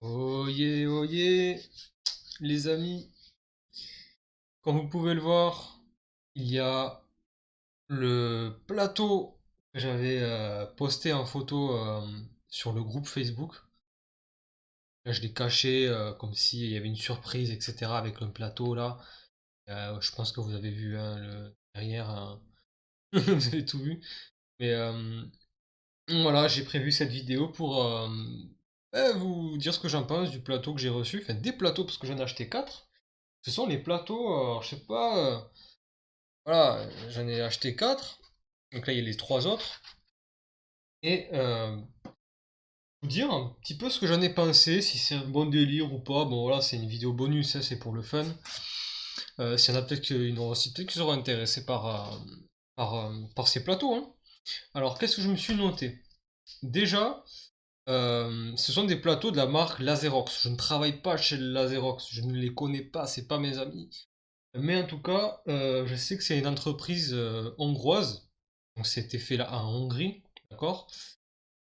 Oyez, les amis, comme vous pouvez le voir, il y a le plateau que j'avais posté en photo sur le groupe Facebook. Là, je l'ai caché comme s'il y avait une surprise, etc. avec le plateau là. Je pense que vous avez vu hein, derrière, hein. Vous avez tout vu. Mais voilà, j'ai prévu cette vidéo pour vous dire ce que j'en pense du plateau que j'ai reçu. Enfin, des plateaux, parce que j'en ai acheté 4. Ce sont les plateaux, alors, je sais pas, voilà, j'en ai acheté 4. Donc là, il y a les 3 autres. Et vous dire un petit peu ce que j'en ai pensé, si c'est un bon délire ou pas. Bon, voilà, c'est une vidéo bonus, hein, c'est pour le fun. S'il y en a peut-être peut-être qui seront intéressés par ces plateaux, hein. Alors, qu'est-ce que je me suis noté? Déjà, ce sont des plateaux de la marque Laserox. Je ne travaille pas chez Laserox, je ne les connais pas, c'est pas mes amis. Mais en tout cas, je sais que c'est une entreprise hongroise. Donc c'était fait là en Hongrie, d'accord?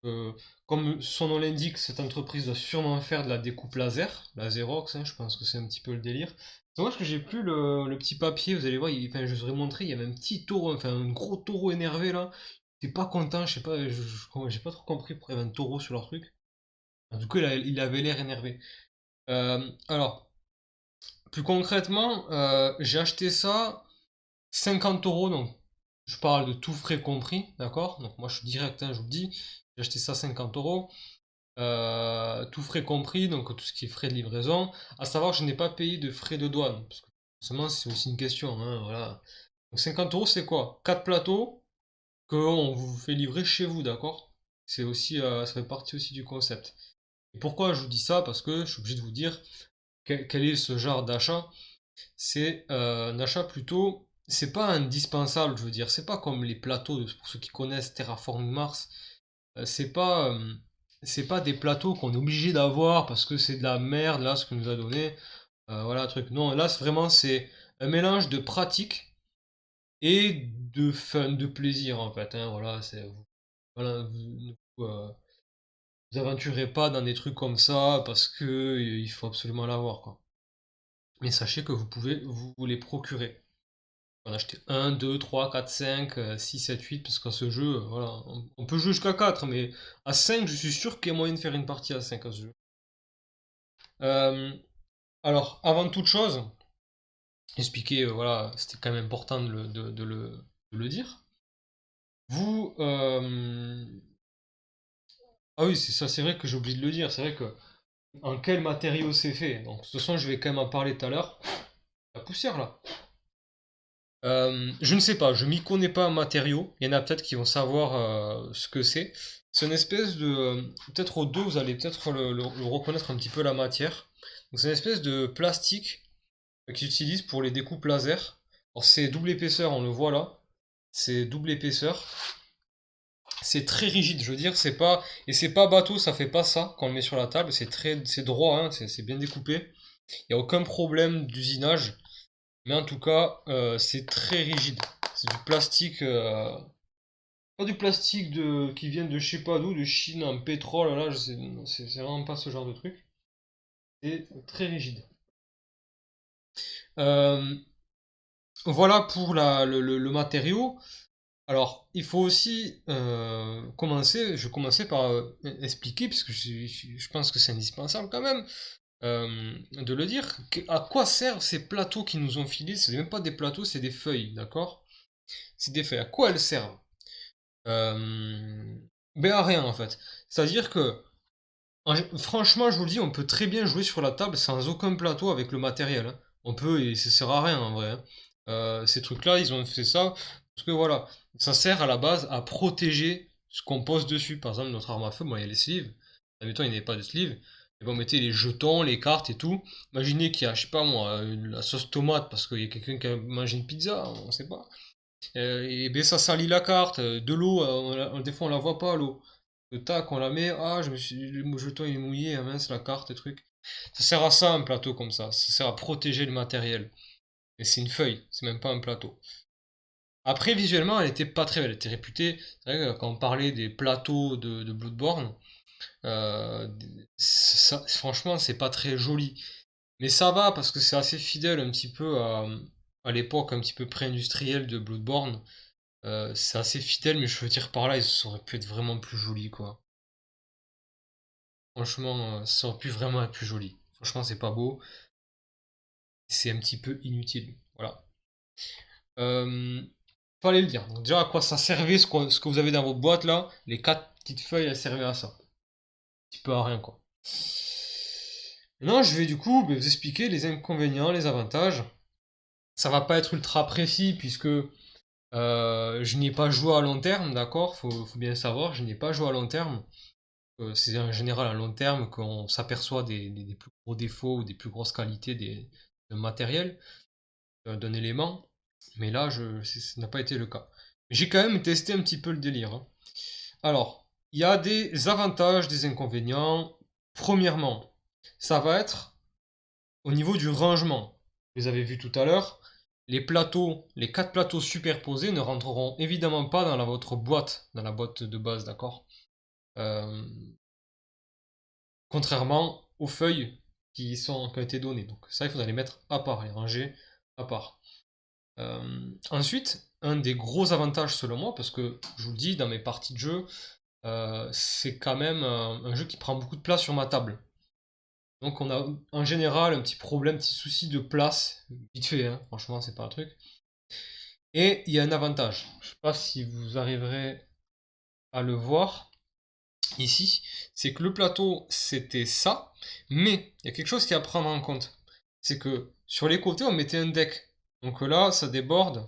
Euh, Comme son nom l'indique, cette entreprise doit sûrement faire de la découpe laser, la Xerox, hein, je pense que c'est un petit peu le délire. C'est moi que j'ai plus le petit papier, vous allez voir, enfin, je vous aurais montré, il y avait un petit taureau, enfin un gros taureau énervé là. T'es pas content, je sais pas, j'ai pas trop compris pourquoi il y avait un taureau sur leur truc. En tout cas, il avait l'air énervé. Alors, plus concrètement, j'ai acheté ça 50 euros, donc je parle de tout frais compris, d'accord? Donc moi je suis direct, hein, je vous le dis, j'ai acheté ça 50 euros, tout frais compris, donc tout ce qui est frais de livraison. À savoir, je n'ai pas payé de frais de douane, parce que forcément c'est aussi une question, hein, voilà. Donc 50 euros, c'est quoi? 4 plateaux qu'on vous fait livrer chez vous, d'accord? C'est aussi, ça fait partie aussi du concept. Et pourquoi je vous dis ça? Parce que je suis obligé de vous dire quel est ce genre d'achat. C'est un achat plutôt. C'est pas indispensable, je veux dire. C'est pas comme les plateaux, pour ceux qui connaissent Terraforming Mars. C'est pas des plateaux qu'on est obligé d'avoir parce que c'est de la merde, là, ce que nous a donné. Voilà, truc. Non, là, vraiment, c'est un mélange de pratique et de fun, de plaisir, en fait, hein. Voilà, voilà, vous aventurez pas dans des trucs comme ça parce que il faut absolument l'avoir, quoi. Mais sachez que vous pouvez vous les procurer. On a acheté 1, 2, 3, 4, 5, 6, 7, 8, parce qu'à ce jeu, voilà, on peut jouer jusqu'à 4, mais à 5, je suis sûr qu'il y a moyen de faire une partie à 5 à ce jeu. Euh, alors, avant toute chose, expliquer, voilà, c'était quand même important de le dire. Vous, ah oui, c'est ça, c'est vrai que j'ai oublié de le dire, c'est vrai que en quel matériau c'est fait. Donc, de toute façon, je vais quand même en parler tout à l'heure. La poussière là. Je ne sais pas, je m'y connais pas en matériaux. Il y en a peut-être qui vont savoir ce que c'est. C'est une espèce de. Peut-être aux deux, vous allez peut-être le reconnaître un petit peu la matière. Donc c'est une espèce de plastique qu'ils utilisent pour les découpes laser. Alors c'est double épaisseur, on le voit là. C'est double épaisseur. C'est très rigide, je veux dire, c'est pas. Et c'est pas bateau, ça fait pas ça quand on le met sur la table. C'est droit, hein, c'est bien découpé. Il n'y a aucun problème d'usinage. Mais en tout cas, c'est très rigide. C'est du plastique, pas du plastique qui vient de je sais pas d'où, de Chine en pétrole, là, c'est vraiment pas ce genre de truc. C'est très rigide. Euh, voilà pour le matériau. Alors, il faut aussi commencer, je vais commencer par expliquer, puisque je pense que c'est indispensable quand même, de le dire, à quoi servent ces plateaux qui nous ont filés. C'est même pas des plateaux, c'est des feuilles, d'accord? C'est des feuilles. À quoi elles servent? Euh, ben à rien en fait. C'est-à-dire que, franchement, je vous le dis, on peut très bien jouer sur la table sans aucun plateau avec le matériel, hein. On peut et ça sert à rien en vrai, hein. Ces trucs-là, ils ont fait ça parce que voilà, ça sert à la base à protéger ce qu'on pose dessus. Par exemple, notre arme à feu, moi, il y a les sleeves. Admettons, il n'y avait pas de sleeve. Et ben, on mettait les jetons, les cartes et tout. Imaginez qu'il y a, je sais pas moi, la sauce tomate parce qu'il y a quelqu'un qui a mangé une pizza, on sait pas. Et ben ça salit la carte. De l'eau, des fois on la voit pas l'eau. Le tac, on la met. Ah, le jeton il est mouillé, ah mince la carte et truc. Ça sert à ça un plateau comme ça. Ça sert à protéger le matériel. Et c'est une feuille, c'est même pas un plateau. Après, visuellement, elle était pas très belle. Elle était réputée. C'est vrai que quand on parlait des plateaux de Bloodborne, euh, franchement, c'est pas très joli. Mais ça va parce que c'est assez fidèle un petit peu à l'époque un petit peu pré-industrielle de Bloodborne. C'est assez fidèle, mais je veux dire par là, ils auraient pu être vraiment plus jolis, quoi. Franchement, ça aurait pu vraiment être plus joli. Franchement, c'est pas beau. C'est un petit peu inutile. Voilà. Euh, Fallait le dire. Donc déjà, à quoi ça servait ce que vous avez dans votre boîte là? Les quatre petites feuilles, elles servaient à ça. Un petit peu à rien, quoi. Maintenant, je vais du coup vous expliquer les inconvénients, les avantages. Ça va pas être ultra précis puisque je n'y ai pas joué à long terme, d'accord? Faut bien savoir, je n'y ai pas joué à long terme. C'est en général à long terme qu'on s'aperçoit des plus gros défauts ou des plus grosses qualités d'un matériel, d'un élément. Mais là, ça n'a pas été le cas. J'ai quand même testé un petit peu le délire, hein. Alors, il y a des avantages, des inconvénients. Premièrement, ça va être au niveau du rangement. Vous les avez vu tout à l'heure. Les quatre plateaux superposés ne rentreront évidemment pas dans votre boîte, dans la boîte de base, d'accord? Euh, Contrairement aux feuilles qui ont été données. Donc ça, il faudra les mettre à part, les ranger à part. Ensuite, un des gros avantages selon moi, parce que je vous le dis, dans mes parties de jeu, c'est quand même un jeu qui prend beaucoup de place sur ma table. Donc on a en général un petit problème, un petit souci de place, vite fait, hein, franchement c'est pas un truc. Et il y a un avantage, je sais pas si vous arriverez à le voir ici, c'est que le plateau c'était ça, mais il y a quelque chose qui est à prendre en compte. C'est que sur les côtés on mettait un deck. Donc là ça déborde,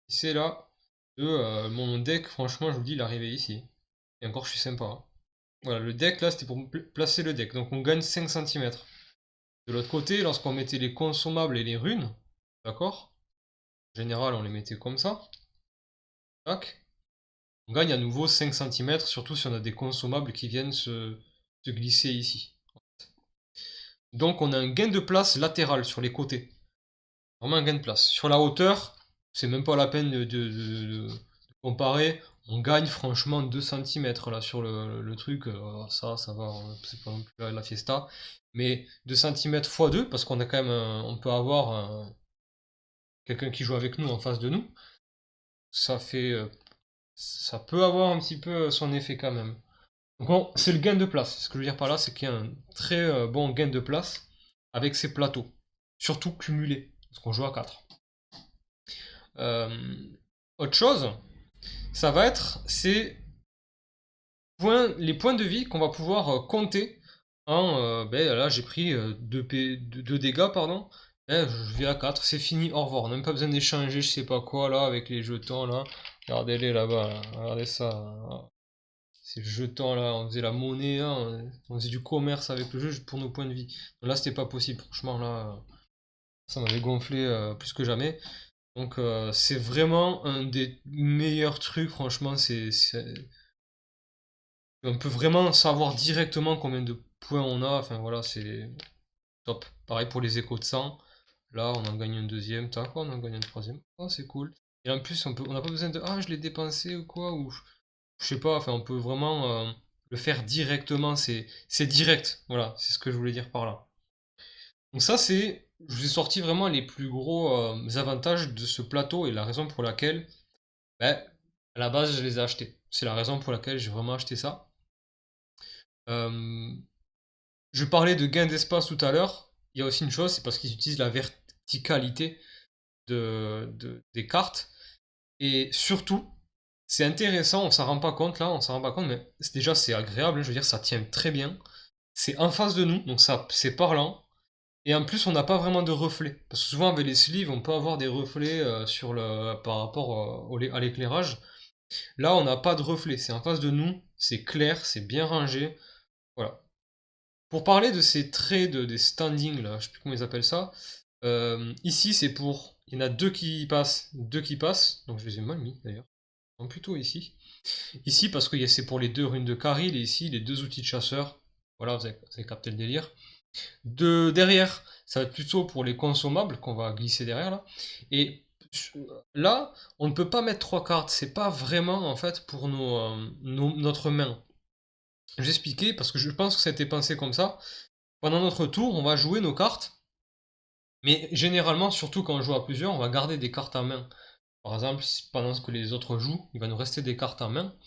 c'est là, mon deck, franchement je vous dis il est arrivé ici. Et encore je suis sympa, hein. Voilà, le deck là c'était pour placer le deck, donc on gagne 5 cm. De l'autre côté, lorsqu'on mettait les consommables et les runes, d'accord? En général, on les mettait comme ça. Tac. On gagne à nouveau 5 cm, surtout si on a des consommables qui viennent se glisser ici. Donc on a un gain de place latéral sur les côtés. Vraiment un gain de place. Sur la hauteur, c'est même pas la peine de comparer. On gagne franchement 2 cm là sur le truc. Ça va, c'est pas non plus la fiesta. Mais 2 cm x 2, parce qu'on a quand même on peut avoir quelqu'un qui joue avec nous en face de nous. Ça fait. Ça peut avoir un petit peu son effet quand même. Donc c'est le gain de place. Ce que je veux dire par là, c'est qu'il y a un très bon gain de place avec ces plateaux. Surtout cumulés, parce qu'on joue à 4. Euh, Autre chose, ça va être les points de vie qu'on va pouvoir compter en. Là, j'ai pris 2 dégâts, pardon. Je vais à 4, c'est fini, au revoir. On n'a même pas besoin d'échanger, je sais pas quoi là, avec les jetons là. Regardez-les là-bas, là. Regardez ça, là. C'est le jeton là, on faisait la monnaie, hein, on faisait du commerce avec le jeu pour nos points de vie. Donc là, c'était pas possible, franchement, là, ça m'avait gonflé plus que jamais. Donc, c'est vraiment un des meilleurs trucs, franchement, on peut vraiment savoir directement combien de points on a, enfin voilà, c'est top. Pareil pour les échos de sang, là, on en gagne un deuxième, tac, on en gagne un troisième, oh, c'est cool. Et en plus, on n'a pas besoin de, ah, je l'ai dépensé ou quoi, ou je sais pas, enfin on peut vraiment le faire directement, c'est direct, voilà, c'est ce que je voulais dire par là. Donc ça je vous ai sorti vraiment les plus gros avantages de ce plateau et la raison pour laquelle, ben, à la base je les ai achetés. C'est la raison pour laquelle j'ai vraiment acheté ça. Euh, je parlais de gain d'espace tout à l'heure, il y a aussi une chose, c'est parce qu'ils utilisent la verticalité des cartes, et surtout, c'est intéressant, on s'en rend pas compte là, on s'en rend pas compte, mais déjà c'est agréable, je veux dire, ça tient très bien. C'est en face de nous, donc ça c'est parlant. Et en plus, on n'a pas vraiment de reflets. Parce que souvent avec les sleeves, on peut avoir des reflets par rapport à l'éclairage. Là, on n'a pas de reflets, c'est en face de nous, c'est clair, c'est bien rangé. Voilà. Pour parler de ces traits des standings, là, je sais plus comment ils appellent ça. Ici, c'est pour. Il y en a deux qui passent. Donc je les ai mal mis d'ailleurs. Non, plutôt ici. Ici, parce que c'est pour les 2 runes de Karil, et ici, les 2 outils de chasseur. Voilà, vous avez capté le délire. Derrière, ça va être plutôt pour les consommables qu'on va glisser derrière là. Et là, on ne peut pas mettre 3 cartes. C'est pas vraiment en fait pour notre main. Je vais expliquer parce que je pense que ça a été pensé comme ça. Pendant notre tour, on va jouer nos cartes, mais généralement, surtout quand on joue à plusieurs, on va garder des cartes en main. Par exemple, pendant que les autres jouent, il va nous rester des cartes en main.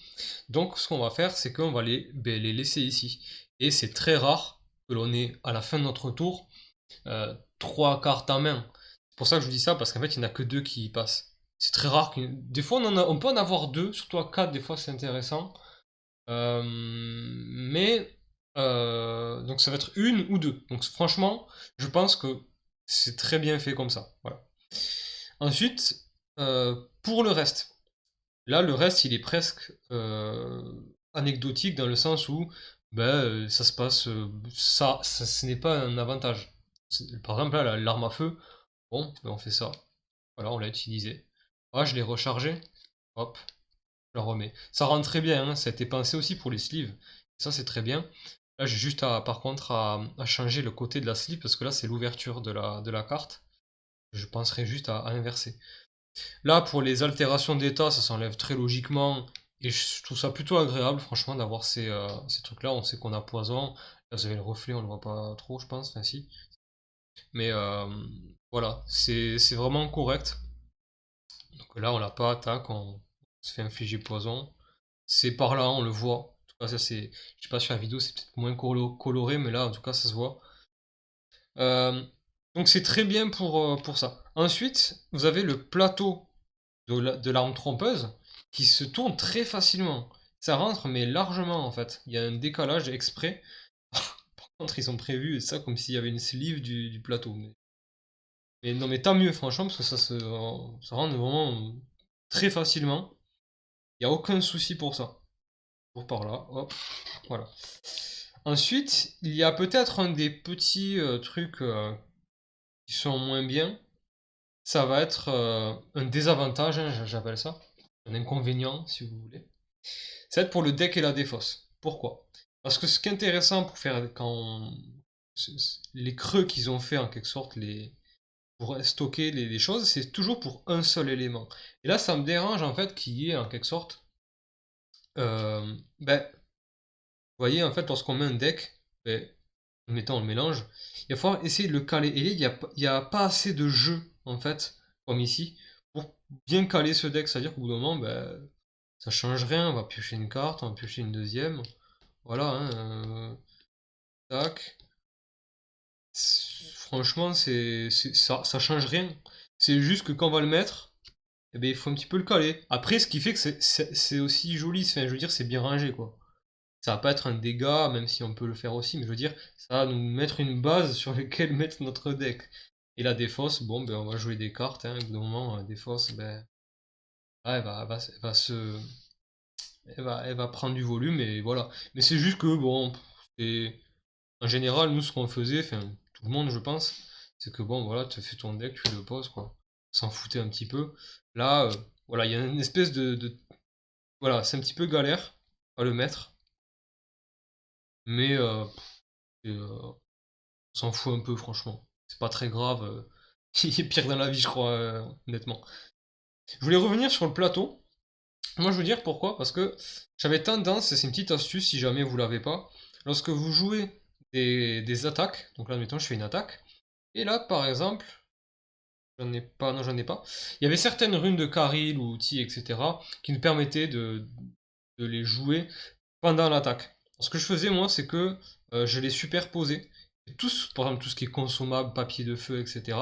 Donc, ce qu'on va faire, c'est qu'on va les laisser ici. Et c'est très rare que l'on ait, à la fin de notre tour, 3 cartes en main. C'est pour ça que je vous dis ça, parce qu'en fait, il n'y en a que 2 qui passent. C'est très rare. Des fois, on peut en avoir 2, surtout à 4, des fois, c'est intéressant. Mais donc ça va être une ou deux. Donc franchement, je pense que c'est très bien fait comme ça. Voilà. Ensuite, pour le reste, là le reste il est presque anecdotique dans le sens où ben, ça se passe, ce n'est pas un avantage. Par exemple là l'arme à feu, bon, ben, on fait ça. Voilà, on l'a utilisé. Ah, je l'ai rechargé. Hop, je la remets. Ça rend très bien, hein, ça a été pensé aussi pour les sleeves. Ça, c'est très bien. Là, j'ai juste par contre à changer le côté de la sleeve parce que là, c'est l'ouverture de la carte. Je penserais juste à inverser. Là, pour les altérations d'état, ça s'enlève très logiquement. Et je trouve ça plutôt agréable, franchement, d'avoir ces trucs-là. On sait qu'on a poison. Là, vous avez le reflet, on le voit pas trop, je pense. Enfin, si. Mais voilà, c'est vraiment correct. Donc là, on l'a pas attaque, on se fait infliger poison. C'est par là, on le voit. En tout cas, ça c'est. Je sais pas sur la vidéo, c'est peut-être moins coloré, mais là, en tout cas, ça se voit. Euh, donc c'est très bien pour ça. Ensuite, vous avez le plateau de l'arme trompeuse qui se tourne très facilement. Ça rentre, mais largement en fait. Il y a un décalage exprès. Par contre, ils ont prévu ça comme s'il y avait une sleeve du plateau. Mais non, mais tant mieux, franchement, parce que ça rentre vraiment très facilement. Il n'y a aucun souci pour ça. Pour par là, hop, voilà. Ensuite, il y a peut-être un des petits trucs qui sont moins bien. Ça va être un désavantage, hein, j'appelle ça. Un inconvénient, si vous voulez. Ça va être pour le deck et la défausse. Pourquoi? Parce que ce qui est intéressant pour faire quand les creux qu'ils ont fait en quelque sorte pour stocker les choses, c'est toujours pour un seul élément. Et là, ça me dérange en fait qu'il y ait en quelque sorte, ben, vous voyez, en fait, lorsqu'on met un deck, ben, mettons on le mélange, il va falloir essayer de le caler. Et là, il y a pas assez de jeu, en fait, comme ici, pour bien caler ce deck. C'est-à-dire qu'au bout d'un moment, ben, ça change rien. On va piocher une carte, on va piocher une deuxième. Voilà, hein, tac. Franchement, ça change rien. C'est juste que quand on va le mettre, eh ben, il faut un petit peu le caler. Après, ce qui fait que c'est aussi joli, enfin, je veux dire, c'est bien rangé, quoi. Ça va pas être un dégât, même si on peut le faire aussi, mais je veux dire, ça va nous mettre une base sur laquelle mettre notre deck. Et la défausse, bon, ben on va jouer des cartes, hein, au bout d'un moment, la défausse, ben, ah, elle va prendre du volume, et voilà. Mais c'est juste que, bon, en général, nous, ce qu'on faisait, enfin, tout le monde, je pense, c'est que, bon, voilà, tu fais ton deck, tu le poses, quoi. S'en foutait un petit peu. Là, voilà, il y a une espèce voilà, c'est un petit peu galère à le mettre, mais on s'en fout un peu, franchement. C'est pas très grave. Il est pire dans la vie, je crois, honnêtement. Je voulais revenir sur le plateau. Moi, je veux dire pourquoi. Parce que j'avais tendance, et c'est une petite astuce si jamais vous l'avez pas, lorsque vous jouez des attaques, donc là, admettons, je fais une attaque, et là, par exemple, j'en ai pas, non, j'en ai pas, il y avait certaines runes de Karil ou outils, etc., qui nous permettaient de les jouer pendant l'attaque. Ce que je faisais, moi, c'est que je les superposais. Tous, par exemple, tout ce qui est consommable, papier de feu, etc.,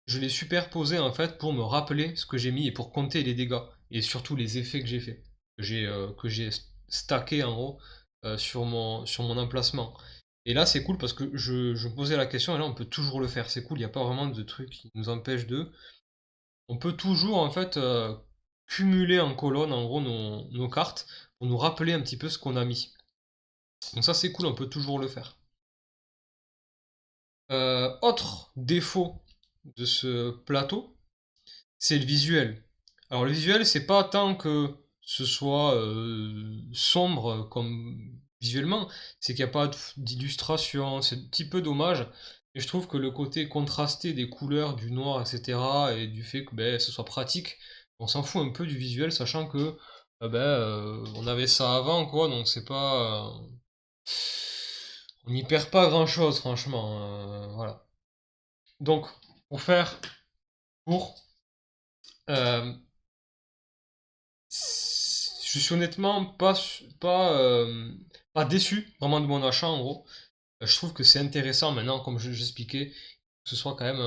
je les superposais en fait pour me rappeler ce que j'ai mis et pour compter les dégâts et surtout les effets que j'ai fait, que j'ai stacké en gros sur mon emplacement. Et là, c'est cool parce que je me posais la question et là, on peut toujours le faire. C'est cool, il n'y a pas vraiment de truc qui nous empêche de. On peut toujours en fait cumuler en colonne en gros nos cartes pour nous rappeler un petit peu ce qu'on a mis. Donc ça c'est cool, on peut toujours le faire. Autre défaut de ce plateau, c'est le visuel. Alors le visuel, c'est pas tant que ce soit sombre comme visuellement, c'est qu'il n'y a pas d'illustration, c'est un petit peu dommage. Et je trouve que le côté contrasté des couleurs, du noir, etc., et du fait que ben, ce soit pratique, on s'en fout un peu du visuel, sachant que on avait ça avant, quoi, donc c'est pas. on n'y perd pas grand-chose, franchement. Voilà. Donc, pour faire pour, euh, je suis honnêtement pas déçu vraiment de mon achat en gros. Je trouve que c'est intéressant maintenant, comme j'expliquais, que ce soit quand même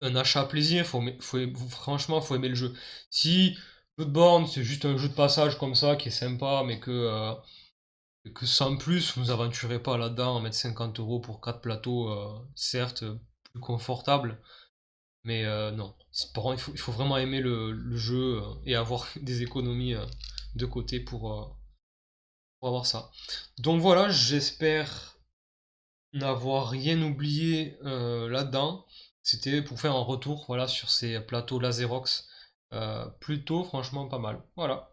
un achat à plaisir. Franchement, faut aimer le jeu. Si Bloodborne c'est juste un jeu de passage comme ça qui est sympa, mais que sans plus, vous aventurez pas là-dedans à mettre 50 € pour 4 plateaux, certes plus confortable, mais non. Par contre, il faut vraiment aimer le jeu et avoir des économies de côté pour avoir ça. Donc voilà, j'espère n'avoir rien oublié là-dedans. C'était pour faire un retour voilà, sur ces plateaux Laserox. Plutôt franchement pas mal. Voilà.